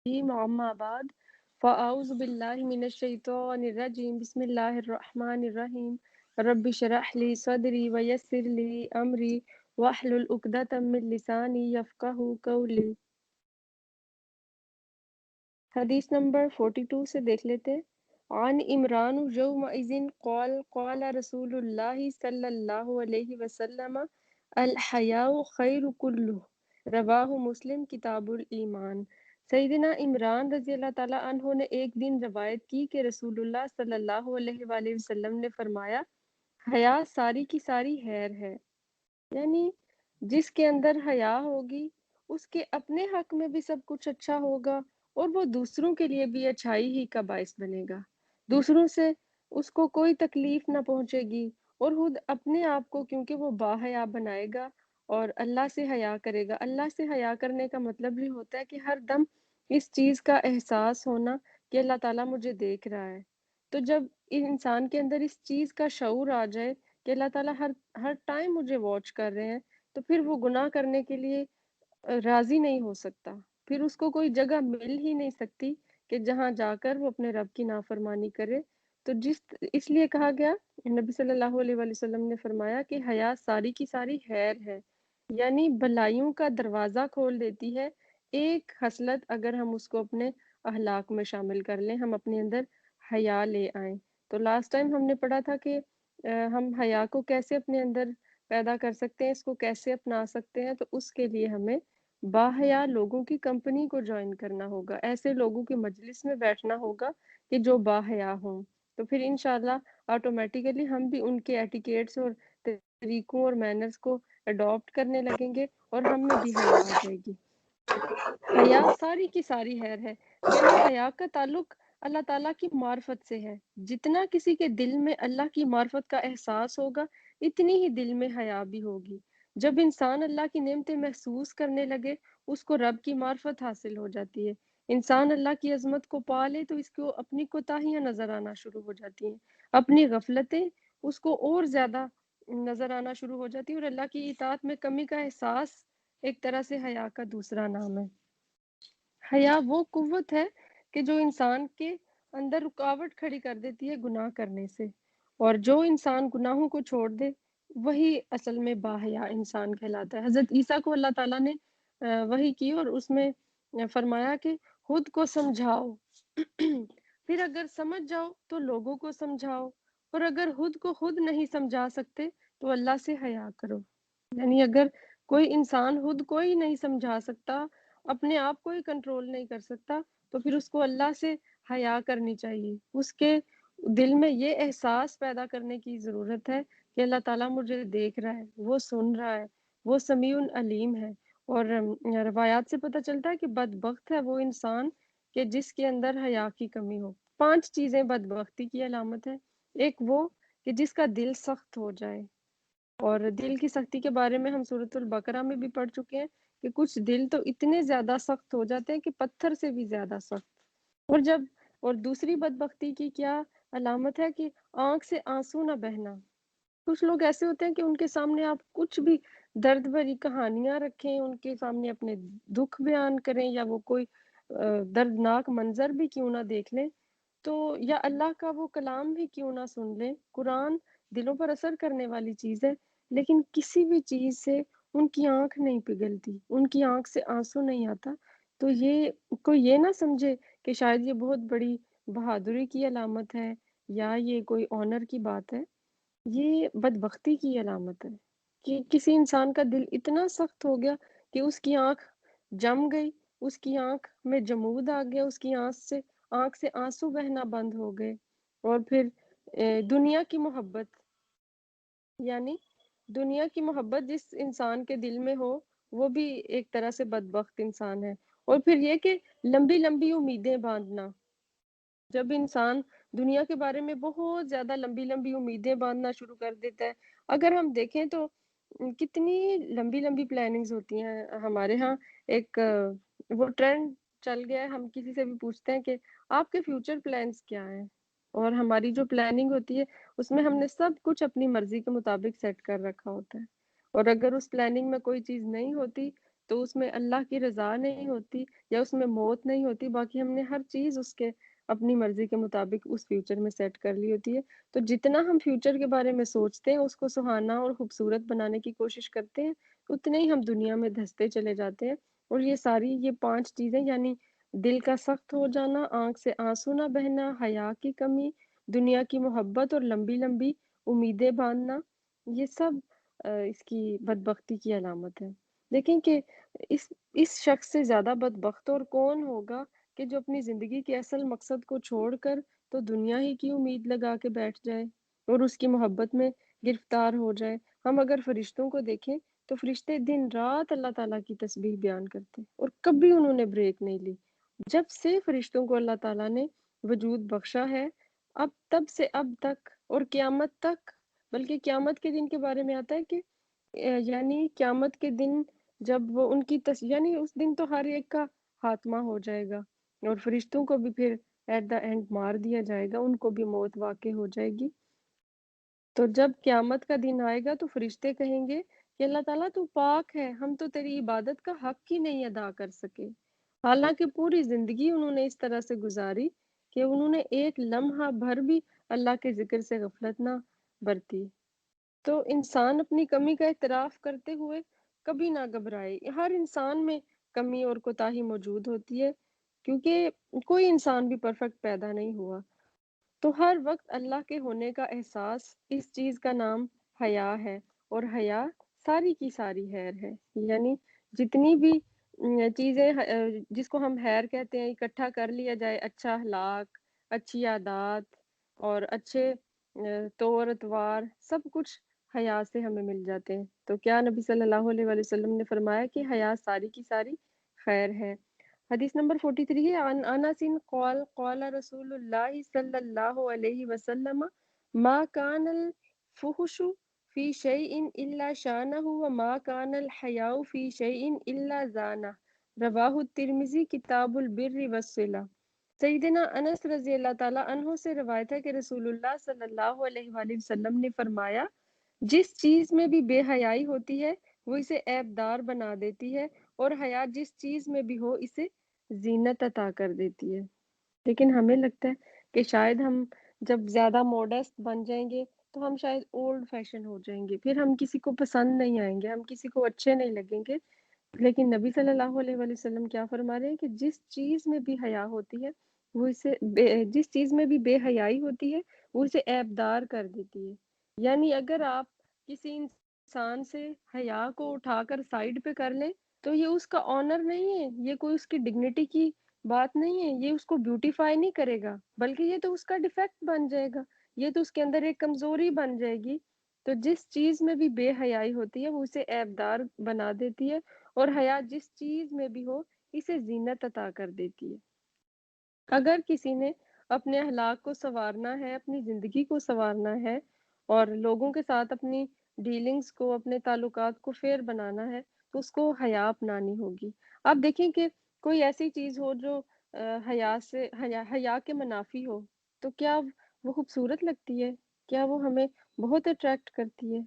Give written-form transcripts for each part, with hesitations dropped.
अम्मा बाद फ़अऊज़ु बिल्लाहि मिनश शैतानिर रजीम बिस्मिल्लाहिर रहमानिर रहीम रब्बि शरह ली सदरी व यस्सिर ली अमरी वहलुल उक़दतम मिन लिसानी यफ़क़हू क़ौली। हदीस नंबर 42 से देख लेते हैं। आन इमरान यौमइज़िन क़ाल क़ाल रसूलुल्लाहि सल्लल्लाहु अलैहि वसल्लम अल हयाउ खैरु कुल्लुहु रवाहु मुस्लिम किताबुल ईमान। सैयदना इमरान रज़ी अल्लाह ताला अन्हो ने एक दिन रवायत की कि रसूलुल्लाह सल्लल्लाहु अलैहि वसल्लम ने फरमाया, हया सारी की सारी खैर है। यानी जिसके अंदर हया होगी उसके अपने हक में भी सब कुछ अच्छा होगा और वो दूसरों के लिए भी अच्छाई ही का बायस बनेगा। दूसरों से उसको कोई तकलीफ ना पहुंचेगी और खुद अपने आप को क्योंकि वो बाहया बनाएगा और अल्लाह से हया करेगा। अल्लाह से हया करने का मतलब भी होता है कि हर दम इस चीज़ का एहसास होना कि अल्लाह ताला मुझे देख रहा है। तो जब इंसान के अंदर इस चीज़ का शऊर आ जाए कि अल्लाह ताला हर हर टाइम मुझे वॉच कर रहे हैं, तो फिर वो गुनाह करने के लिए राज़ी नहीं हो सकता। फिर उसको कोई जगह मिल ही नहीं सकती कि जहाँ जाकर वो अपने रब की नाफ़रमानी करे। तो इसलिए कहा गया, नबी सल्लल्लाहु अलैहि वसल्लम ने फरमाया कि हया सारी की सारी खैर है, यानी भलाइयों का दरवाज़ा खोल देती है। एक हसलत अगर हम उसको अपने अखलाक में शामिल कर लें, हम अपने अंदर हया ले आएँ। तो लास्ट टाइम हमने पढ़ा था कि हम हया को कैसे अपने अंदर पैदा कर सकते हैं, इसको कैसे अपना सकते हैं। तो उसके लिए हमें बाहया लोगों की कंपनी को जॉइन करना होगा, ऐसे लोगों की मजलिस में बैठना होगा कि जो बाहया हों। तो फिर इंशाल्लाह ऑटोमेटिकली हम भी उनके एटिकेट्स और तरीकों और मैनर्स को अडॉप्ट करने लगेंगे और हम में भी हया आ जाएगी। हया सारी की सारी खैर है, यानी हया का ताल्लुक अल्लाह ताला की मार्फत से है। जितना किसी के दिल में अल्लाह की मार्फत का एहसास होगा, इतनी ही दिल में हया भी होगी। जब इंसान अल्लाह की नेमतें महसूस करने लगे, उसको रब की मार्फत हासिल हो जाती है। इंसान अल्लाह की अज़मत को पा ले तो इसको अपनी कोताहियाँ नज़र आना शुरू हो जाती हैं। अपनी गफलतें उसको और ज़्यादा नज़र आना शुरू हो जाती हैं और अल्लाह की इताअत में कमी का एहसास एक तरह से हया का दूसरा नाम है। हया वो कुव्वत है कि जो इंसान के अंदर रुकावट खड़ी कर देती है गुनाह करने से, और जो इंसान गुनाहों को छोड़ दे वही असल में बाहया इंसान कहलाता है। हज़रत ईसा को अल्लाह ताला ने वही की और उसमें फरमाया कि खुद को समझाओ फिर अगर समझ जाओ तो लोगों को समझाओ, और अगर खुद को खुद नहीं समझा सकते तो अल्लाह से हया करो। यानी अगर कोई इंसान खुद को ही नहीं समझा सकता, अपने आप को ही कंट्रोल नहीं कर सकता, तो फिर उसको अल्लाह से हया करनी चाहिए। उसके दिल में ये एहसास पैदा करने की ज़रूरत है कि अल्लाह ताला मुझे देख रहा है, वो सुन रहा है, वो समीउन अलीम है। और रवायात से पता चलता है कि बदबख्त है वो इंसान कि जिसके अंदर हया की कमी हो। 5 चीज़ें बदबख्ती की अलामत है। एक वो कि जिसका दिल सख्त हो जाए, और दिल की सख्ती के बारे में हम सूरतुल बकरा में भी पढ़ चुके हैं कि कुछ दिल तो इतने ज़्यादा सख्त हो जाते हैं कि पत्थर से भी ज़्यादा सख्त। और जब और दूसरी बदबख्ती की क्या अलामत है कि आँख से आँसू ना बहना। कुछ लोग ऐसे होते हैं कि उनके सामने आप कुछ भी दर्द भरी कहानियाँ रखें, उनके सामने अपने दुःख बयान करें या वो कोई दर्दनाक मंज़र भी क्यों ना देख लें, तो या अल्लाह का वो कलाम भी क्यों ना सुन लें। कुरान दिलों पर असर करने वाली चीज़ है, लेकिन किसी भी चीज़ से उनकी आँख नहीं पिघलती, उनकी आँख से आँसू नहीं आता। तो ये कोई ये ना समझे कि शायद ये बहुत बड़ी बहादुरी की अलामत है या ये कोई ऑनर की बात है। ये बदबख्ती की अलामत है कि किसी इंसान का दिल इतना सख्त हो गया कि उसकी आँख जम गई, उसकी आँख में जमूद आ गया, उसकी आँख से आँसू बहना बंद हो गए। और फिर दुनिया की मोहब्बत, यानी दुनिया की मोहब्बत जिस इंसान के दिल में हो, वो भी एक तरह से बदबख्त इंसान है। और फिर ये कि लंबी-लंबी उम्मीदें बाँधना। जब इंसान दुनिया के बारे में बहुत ज़्यादा लंबी-लंबी उम्मीदें बाँधना शुरू कर देता है। अगर हम देखें तो कितनी लंबी-लंबी प्लानिंग्स होती हैं। हमारे यहाँ एक वो ट्रेंड चल गया है, हम किसी से भी पूछते हैं कि आपके फ्यूचर प्लान्स क्या हैं? और हमारी जो प्लानिंग होती है, उसमें हमने सब कुछ अपनी मर्ज़ी के मुताबिक सेट कर रखा होता है। और अगर उस प्लानिंग में कोई चीज़ नहीं होती, تو اس میں اللہ کی رضا نہیں ہوتی یا اس میں موت نہیں ہوتی، باقی ہم نے ہر چیز اس کے اپنی مرضی کے مطابق اس فیوچر میں سیٹ کر لی ہوتی ہے۔ تو جتنا ہم فیوچر کے بارے میں سوچتے ہیں، اس کو سہانا اور خوبصورت بنانے کی کوشش کرتے ہیں، اتنے ہی ہم دنیا میں دھستے چلے جاتے ہیں۔ اور یہ 5 چیزیں، یعنی دل کا سخت ہو جانا، آنکھ سے آنسو نہ بہنا، حیا کی کمی، دنیا کی محبت اور لمبی لمبی امیدیں باندھنا، یہ سب اس کی بدبختی کی علامت ہے۔ دیکھیں کہ اس اس شخص سے زیادہ بدبخت اور کون ہوگا کہ جو اپنی زندگی کے اصل مقصد کو چھوڑ کر تو دنیا ہی کی امید لگا کے بیٹھ جائے اور اس کی محبت میں گرفتار ہو جائے۔ ہم اگر فرشتوں کو دیکھیں تو فرشتے دن رات اللہ تعالیٰ کی تسبیح بیان کرتے اور کبھی انہوں نے بریک نہیں لی۔ جب سے فرشتوں کو اللہ تعالیٰ نے وجود بخشا ہے، تب سے اب تک اور قیامت تک، بلکہ قیامت کے دن کے بارے میں آتا ہے کہ یعنی قیامت کے دن جب وہ ان کی یعنی اس دن تو ہر ایک کا خاتمہ ہو جائے گا اور فرشتوں کو بھی پھر ایٹ دا اینڈ مار دیا جائے گا، ان کو بھی موت واقع ہو جائے گی۔ تو جب قیامت کا دن آئے گا تو فرشتے کہیں گے کہ اللہ تعالیٰ تو پاک ہے، ہم تو تیری عبادت کا حق ہی نہیں ادا کر سکے۔ حالانکہ پوری زندگی انہوں نے اس طرح سے گزاری کہ انہوں نے ایک لمحہ بھر بھی اللہ کے ذکر سے غفلت نہ برتی۔ تو انسان اپنی کمی کا اعتراف کرتے ہوئے کبھی نہ گھبرائے۔ ہر انسان میں کمی اور کوتاہی موجود ہوتی ہے، کیونکہ کوئی انسان بھی پرفیکٹ پیدا نہیں ہوا۔ تو ہر وقت اللہ کے ہونے کا احساس، اس چیز کا نام حیا ہے، اور حیا ساری کی ساری خیر ہے۔ یعنی جتنی بھی چیزیں جس کو ہم خیر کہتے ہیں، اکٹھا کر لیا جائے، اچھا اخلاق، اچھی عادات اور اچھے طور اتوار، سب کچھ حیا سے ہمیں مل جاتے ہیں۔ تو کیا نبی صلی اللہ علیہ وآلہ وسلم نے فرمایا کہ حیا ساری کی ساری خیر ہے۔ حدیث نمبر 43 ہے، عن انس قال قال رسول اللہ صلی اللہ علیہ وسلم ما كان الفحش في شيء الا شانه وما كان الحياء في شيء الا زانه، رواہ الترمذی کتاب البر والصلہ۔ سیدنا انس رضی اللہ تعالیٰ عنہ سے روایت ہے کہ رسول اللہ صلی اللہ علیہ وآلہ وسلم نے فرمایا، جس چیز میں بھی بے حیائی ہوتی ہے وہ اسے عیب دار بنا دیتی ہے، اور حیا جس چیز میں بھی ہو اسے زینت عطا کر دیتی ہے۔ لیکن ہمیں لگتا ہے کہ شاید ہم جب زیادہ موڈسٹ بن جائیں گے تو ہم شاید اولڈ فیشن ہو جائیں گے، پھر ہم کسی کو پسند نہیں آئیں گے، ہم کسی کو اچھے نہیں لگیں گے۔ لیکن نبی صلی اللہ علیہ وآلہ وسلم کیا فرما رہے ہیں کہ جس چیز میں بھی حیا ہوتی ہے وہ جس چیز میں بھی بے حیائی ہوتی ہے وہ اسے عیب دار کر دیتی ہے۔ یعنی اگر آپ کسی انسان سے حیا کو اٹھا کر سائڈ پہ کر لیں تو یہ اس کا آنر نہیں ہے، یہ کوئی اس کی ڈگنیٹی کی بات نہیں ہے، یہ اس کو بیوٹیفائی نہیں کرے گا، بلکہ یہ تو اس کا ڈیفیکٹ بن جائے گا، یہ تو اس کے اندر ایک کمزوری بن جائے گی۔ تو جس چیز میں بھی بے حیائی ہوتی ہے وہ اسے عیب دار بنا دیتی ہے، اور حیا جس چیز میں بھی ہو اسے زینت عطا کر دیتی ہے۔ اگر کسی نے اپنے اخلاق کو سنوارنا ہے، اپنی زندگی کو سنوارنا ہے اور لوگوں کے ساتھ اپنی ڈیلنگز کو، اپنے تعلقات کو فیئر بنانا ہے تو اس کو حیا اپنانی ہوگی۔ آپ دیکھیں کہ کوئی ایسی چیز ہو جو حیا کے منافی ہو تو کیا وہ خوبصورت لگتی ہے؟ کیا وہ ہمیں بہت اٹریکٹ کرتی ہے؟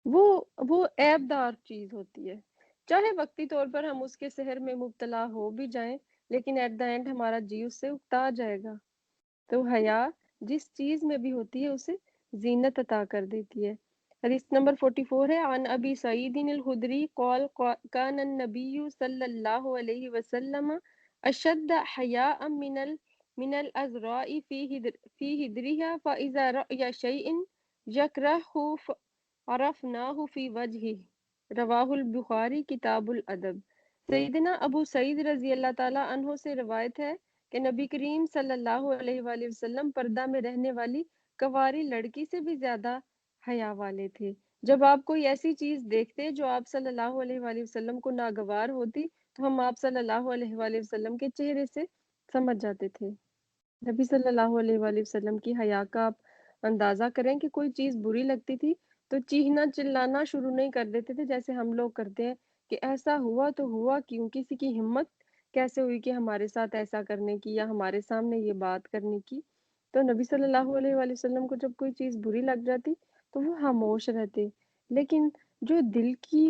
وہ عیب دار چیز ہوتی ہے، چاہے وقتی طور پر ہم اس کے سحر میں مبتلا ہو بھی جائیں، لیکن ایٹ دا اینڈ ہمارا جی اس سے اکتا جائے گا۔ تو حیا جس چیز میں بھی ہوتی ہے اسے زینت عطا کر دیتی ہے۔ حدیث نمبر 44 ہے، عن ابی سعید الخدری قال کان النبی صلی اللہ علیہ وسلم اشد حیاء من الازراء فی ہدرها فاذا رأی شیء یکرهه عرفناہ فی وجہہ، رواہ البخاری کتاب الادب۔ سیدنا ابو سعید رضی اللہ تعالیٰ عنہ سے روایت ہے کہ نبی کریم صلی اللہ علیہ وآلہ وسلم پردہ میں رہنے والی کنواری لڑکی سے بھی زیادہ حیا والے تھے۔ جب آپ کوئی ایسی چیز دیکھتے جو آپ صلی اللہ علیہ وآلہ وسلم کو ناگوار ہوتی تو ہم آپ صلی اللہ علیہ وآلہ وسلم کے چہرے سے سمجھ جاتے تھے۔ نبی صلی اللہ علیہ وآلہ وسلم کی حیا کا آپ اندازہ کریں کہ کوئی چیز بری لگتی تھی تو چیخنا چلانا شروع نہیں کر دیتے تھے جیسے ہم لوگ کرتے ہیں کہ ایسا ہوا تو ہوا کیوں، کسی کی ہمت کیسے ہوئی کہ ہمارے ساتھ ایسا کرنے کی یا ہمارے سامنے یہ بات کرنے کی۔ تو نبی صلی اللہ علیہ وآلہ وسلم کو جب کوئی چیز بری لگ جاتی تو وہ خاموش رہتے، لیکن جو دل کی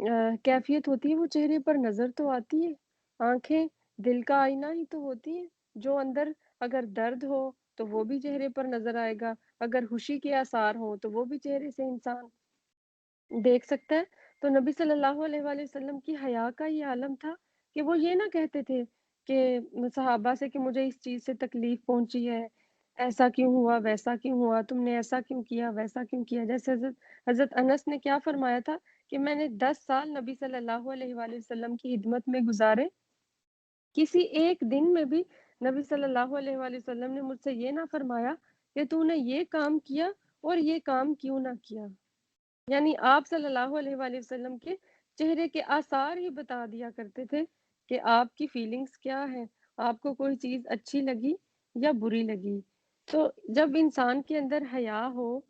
कैफ़ियत होती है वो चेहरे पर नज़र तो आती है। आँखें दिल का आईना ही तो होती हैं, जो अंदर अगर दर्द हो तो वो भी चेहरे पर नज़र आएगा, अगर खुशी के आसार हों तो वो भी चेहरे से इंसान देख सकता है। तो नबी सल्लल्लाहु अलैहि वसल्लम की हया का ये आलम था कि वो ये ना कहते थे कि सहाबा से कि मुझे इस चीज़ से तकलीफ़ पहुँची है, ऐसा क्यों हुआ, वैसा क्यों हुआ, तुमने ऐसा क्यों किया, वैसा क्यों किया। जैसे हज़रत अनस ने क्या फ़रमाया था कि मैंने 10 साल नबी सल्लल्लाहु अलैहि वसल्लम की खिदमत में गुज़ारे, किसी एक दिन में भी नबी सल्लल्लाहु अलैहि वसल्लम ने मुझसे ये ना फ़रमाया कि तूने ये काम किया और ये काम क्यों ना किया। यानी आप सल्लल्लाहु अलैहि वसल्लम के चेहरे के आसार ही बता दिया करते थे कि आपकी फीलिंग्स क्या है, आपको कोई चीज़ अच्छी लगी या बुरी लगी। तो जब इंसान के अंदर हया हो,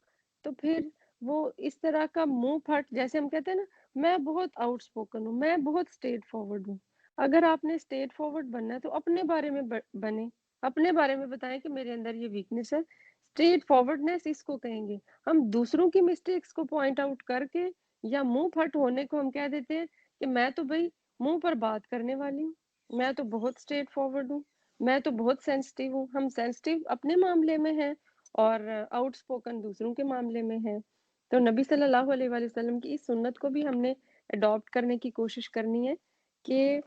तो फिर वो इस तरह का मुँह फट जैसे हम कहते हैं ना, मैं बहुत आउटस्पोकन हूँ, मैं बहुत स्ट्रेट फॉरवर्ड हूँ। अगर आपने स्ट्रेट फॉरवर्ड बनना है तो अपने बारे में बने, अपने बारे में बताएँ कि मेरे अंदर ये वीकनेस है। स्ट्रेट फॉरवर्डनेस इसको कहेंगे। हम दूसरों की मिस्टेक्स को पॉइंट आउट करके या मुंह फट होने को हम कह देते हैं कि मैं तो भाई मुंह पर बात करने वाली हूँ, मैं तो बहुत स्ट्रेट फॉरवर्ड हूँ, मैं तो बहुत सेंसिटिव हूँ। हम सेंसिटिव अपने मामले में हैं और आउटस्पोकन दूसरों के मामले में हैं। तो नबी सल्लल्लाहु अलैहि वसल्लम की इस सुन्नत को भी हमने अडॉप्ट करने की कोशिश करनी है कि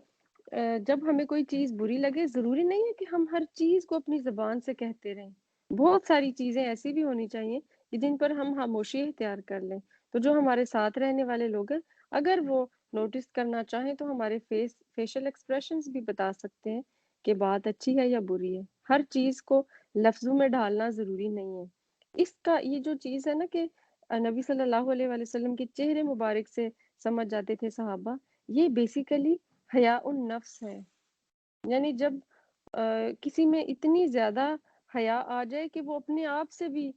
जब हमें कोई चीज़ बुरी लगे, ज़रूरी नहीं है कि हम हर चीज़ को अपनी ज़ुबान से कहते रहें। बहुत सारी चीज़ें ऐसी भी होनी चाहिए कि जिन पर हम खामोशी इख्तियार कर लें। तो जो हमारे साथ रहने वाले लोग हैं, अगर वो नोटिस करना चाहें तो हमारे फेशियल एक्सप्रेशंस भी बता सकते हैं कि बात अच्छी है या बुरी है। हर चीज़ को लफ्ज़ों में ढालना ज़रूरी नहीं है। इसका ये जो चीज़ है ना कि नबी सल्लल्लाहु अलैहि वसल्लम के चेहरे मुबारक से समझ जाते थे सहाबा, ये बेसिकली हया उन नफ्स है। यानी जब किसी में इतनी ज़्यादा हया आ जाए कि वो अपने आप से भी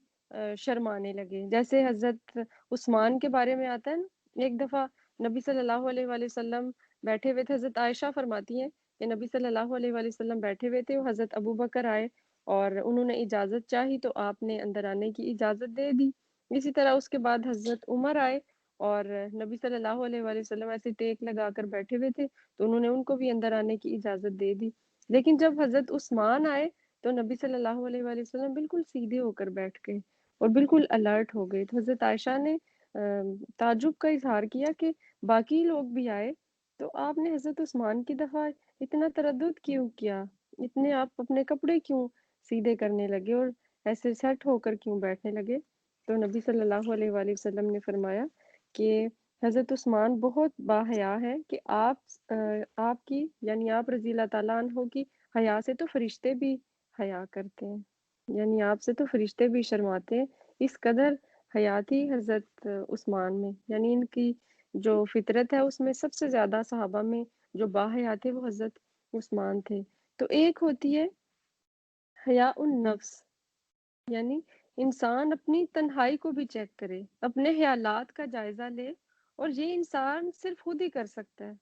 शर्माने लगे। जैसे हज़रत उस्मान के बारे में आता है ना, एक दफ़ा नबी सल्लल्लाहु अलैहि वसल्लम बैठे हुए थे, हज़रत आयशा फरमाती हैं कि नबी सल्लल्लाहु अलैहि वसल्लम बैठे हुए थे, हज़रत अबू बकर आए और उन्होंने इजाज़त चाही तो आपने अंदर आने की इजाज़त दे दी। इसी तरह उसके बाद हज़रत उमर आए और नबी सल्लल्लाहु अलैहि वसल्लम ऐसे टेक लगाकर बैठे हुए थे, तो उन्होंने उनको भी अंदर आने की इजाज़त दे दी। लेकिन जब हज़रत उस्मान आए, तो नबी सल्लल्लाहु अलैहि वसल्लम बिल्कुल सीधे होकर बैठ गए और बिल्कुल अलर्ट हो गए। तो हज़रत आयशा ने ताज्जुब का इज़हार किया कि बाकी लोग भी आए, तो आपने हज़रत उस्मान की दफ़ा इतना तरद्दुद क्यों किया? इतने आप अपने कपड़े क्यों सीधे करने लगे और ऐसे सेट होकर क्यों बैठने लगे? तो नबी सल्लल्लाहु अलैहि वसल्लम ने फरमाया कि हज़रत उस्मान बहुत बाहया है कि आपकी यानी आप रज़ी अल्लाह ताला अन्हो की हया से तो फरिश्ते भी हया करते हैं। यानी आपसे तो फरिश्ते भी शर्माते हैं। इस कदर हया थी हज़रत उस्मान में। यानी इनकी जो फ़ितरत है उसमें सबसे ज़्यादा सहाबा में जो बाहया थे वो हज़रत उस्मान थे। तो एक होती है हया उन नफ्स यानी इंसान अपनी तन्हाई को भी चेक करे, अपने ख़यालात का जायज़ा ले और ये इंसान सिर्फ़ खुद ही कर सकता है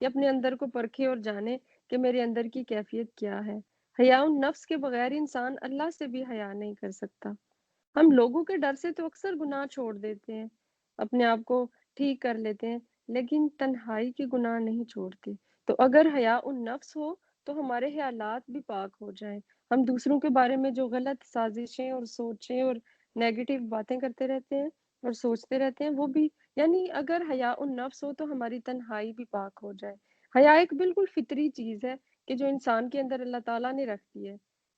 कि अपने अंदर को परखे और जाने कि मेरे अंदर की कैफ़ियत क्या है। हयाउन नफ्स के बगैर इंसान अल्लाह से भी हया नहीं कर सकता। हम लोगों के डर से तो अक्सर गुनाह छोड़ देते हैं, अपने आप को ठीक कर लेते हैं, लेकिन तन्हाई के गुनाह नहीं छोड़ते। तो अगर हया उन नफ्स हो, तो हमारे ख़यालात भी पाक हो जाएँ। हम दूसरों के बारे में जो गलत साज़िशें और सोचें और नेगेटिव बातें करते रहते हैं और सोचते रहते हैं, वो भी यानी अगर हया उन नफ्स हो, तो हमारी तन्हाई भी पाक हो जाए। हया एक बिल्कुल फ़ितरी चीज़ है कि जो इंसान के अंदर अल्लाह ताला ने रख दी है।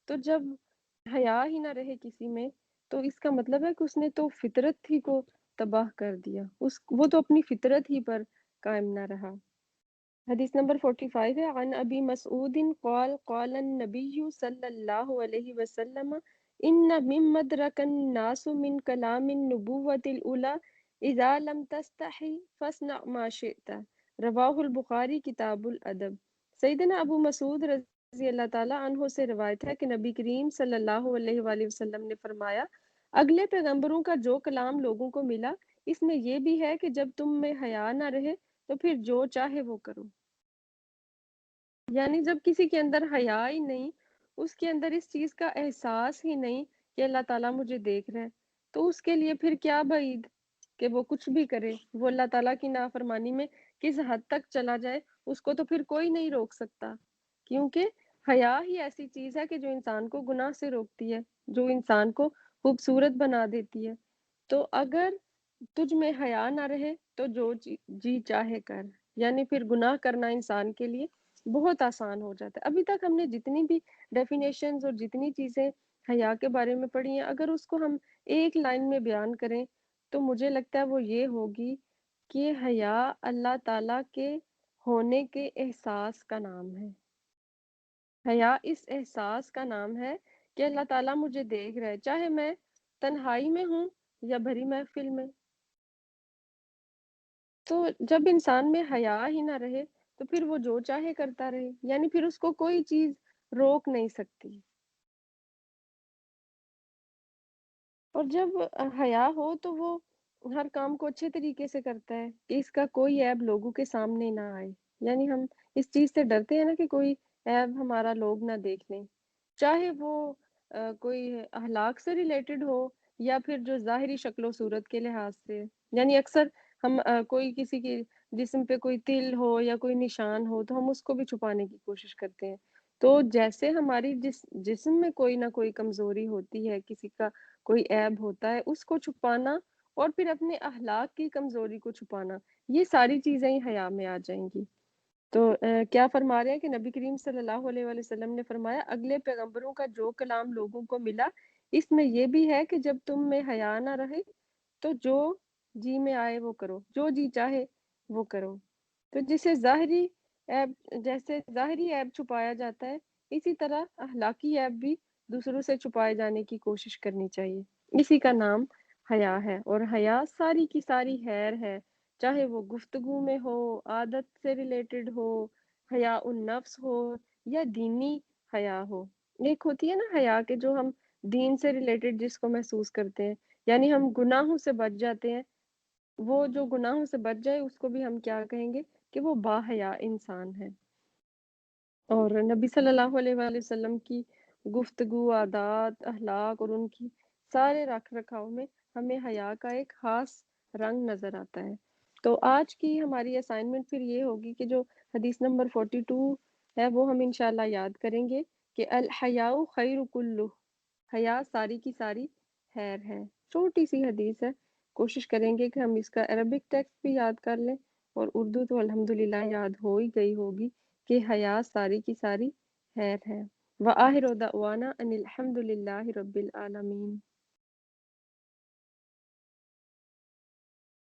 तो जब हया ही ना रहे किसी में, तो इसका मतलब है कि उसने तो फितरत ही को तबाह कर दिया। उस वो तो अपनी फितरत ही पर कायम ना रहा। हदीस नंबर 45 है अन अबी मसऊदिन क़ाल क़ाल नबिय्यु सल्लल्लाहु अलैहि वसल्लम इन्न मिम्मा अदरकन नासु मिन कलामिन नुबुव्वतिल उला इज़ा लम तस्तही फस्ना मा शिअता रवाहुल बुखारी किताबुल अदब। सैयदना अबू मसूद रज़ी अल्लाह ताला अन्हो से रिवायत है कि नबी करीम सल्लल्लाहु अलैहि वसल्लम ने फरमाया, अगले पैगंबरों का जो कलाम लोगों को मिला, इसमें ये भी है कि जब तुम में हया ना रहे, तो फिर जो चाहे वो करो। यानी जब किसी के अंदर हया ही नहीं, उसके अंदर इस चीज़ का एहसास ही नहीं कि अल्लाह ताला मुझे देख रहा है, तो उसके लिए फिर क्या बईद कि वो कुछ भी करे, वो अल्लाह ताला की नाफरमानी में کس حد تک چلا جائے اس کو تو پھر کوئی نہیں روک سکتا، کیونکہ حیا ہی ایسی چیز ہے کہ جو انسان کو گناہ سے روکتی ہے، جو انسان کو خوبصورت بنا دیتی ہے۔ تو اگر تجھ میں حیا نہ رہے تو جو جی چاہے کر، یعنی پھر گناہ کرنا انسان کے لیے بہت آسان ہو جاتا ہے۔ ابھی تک ہم نے جتنی بھی ڈیفینیشنز اور جتنی چیزیں حیا کے بارے میں پڑھی ہیں، اگر اس کو ہم ایک لائن میں بیان کریں تو مجھے لگتا ہے وہ یہ ہوگی کہ حیا اللہ تعالیٰ کے ہونے کے احساس کا نام ہے۔ حیا اس احساس کا نام ہے کہ اللہ تعالیٰ مجھے دیکھ رہا ہے، چاہے میں تنہائی میں ہوں یا بھری محفل میں۔ تو جب انسان میں حیا ہی نہ رہے تو پھر وہ جو چاہے کرتا رہے، یعنی پھر اس کو کوئی چیز روک نہیں سکتی۔ اور جب حیا ہو تو وہ ہر کام کو اچھے طریقے سے کرتا ہے کہ اس کا کوئی عیب لوگوں کے سامنے نہ آئے، یعنی ہم اس چیز سے ڈرتے ہیں نا کہ کوئی عیب ہمارا لوگ نہ دیکھ لیں، چاہے وہ کوئی اخلاق سے ریلیٹڈ ہو یا پھر جو ظاہری شکل و صورت کے لحاظ سے، یعنی اکثر ہم کوئی کسی کے جسم پہ کوئی تل ہو یا کوئی نشان ہو تو ہم اس کو بھی چھپانے کی کوشش کرتے ہیں۔ تو جیسے ہماری جسم میں کوئی نہ کوئی کمزوری ہوتی ہے، کسی کا کوئی عیب ہوتا ہے، اس کو چھپانا اور پھر اپنے اخلاق کی کمزوری کو چھپانا، یہ ساری چیزیں ہی حیا میں آ جائیں گی۔ تو کیا فرما رہے ہیں کہ نبی کریم صلی اللہ علیہ وآلہ وسلم نے فرمایا اگلے پیغمبروں کا جو کلام لوگوں کو ملا اس میں یہ بھی ہے کہ جب تم میں حیا نہ رہے تو جو جی میں آئے وہ کرو، جو جی چاہے وہ کرو۔ تو جیسے ظاہری عیب چھپایا جاتا ہے، اسی طرح اخلاقی عیب بھی دوسروں سے چھپائے جانے کی کوشش کرنی چاہیے، اسی کا نام حیا ہے۔ اور حیا ساری کی ساری خیر ہے، چاہے وہ گفتگو میں ہو، عادت سے ریلیٹڈ ہو، حیا النفس ہو یا دینی حیا ہو۔ ایک ہوتی ہے نا حیا کہ جو ہم دین سے ریلیٹڈ جس کو محسوس کرتے ہیں، یعنی ہم گناہوں سے بچ جاتے ہیں، وہ جو گناہوں سے بچ جائے اس کو بھی ہم کیا کہیں گے کہ وہ باحیا انسان ہے۔ اور نبی صلی اللہ علیہ وآلہ وسلم کی گفتگو، عادات، اخلاق اور ان کی سارے رکھ رکھاؤ میں ہمیں حیا کا ایک خاص رنگ نظر آتا ہے۔ تو آج کی ہماری اسائنمنٹ پھر یہ ہوگی کہ جو حدیث نمبر 42 ہے وہ ہم انشاءاللہ یاد کریں گے کہ الحیاء خیر کلہ، حیا ساری کی ساری خیر ہے۔ چھوٹی سی حدیث ہے، کوشش کریں گے کہ ہم اس کا عربک ٹیکسٹ بھی یاد کر لیں، اور اردو تو الحمدللہ یاد ہو ہی گئی ہوگی کہ حیا ساری کی ساری خیر ہے۔ وآخر دعوانا ان الحمد للہ رب العالمین۔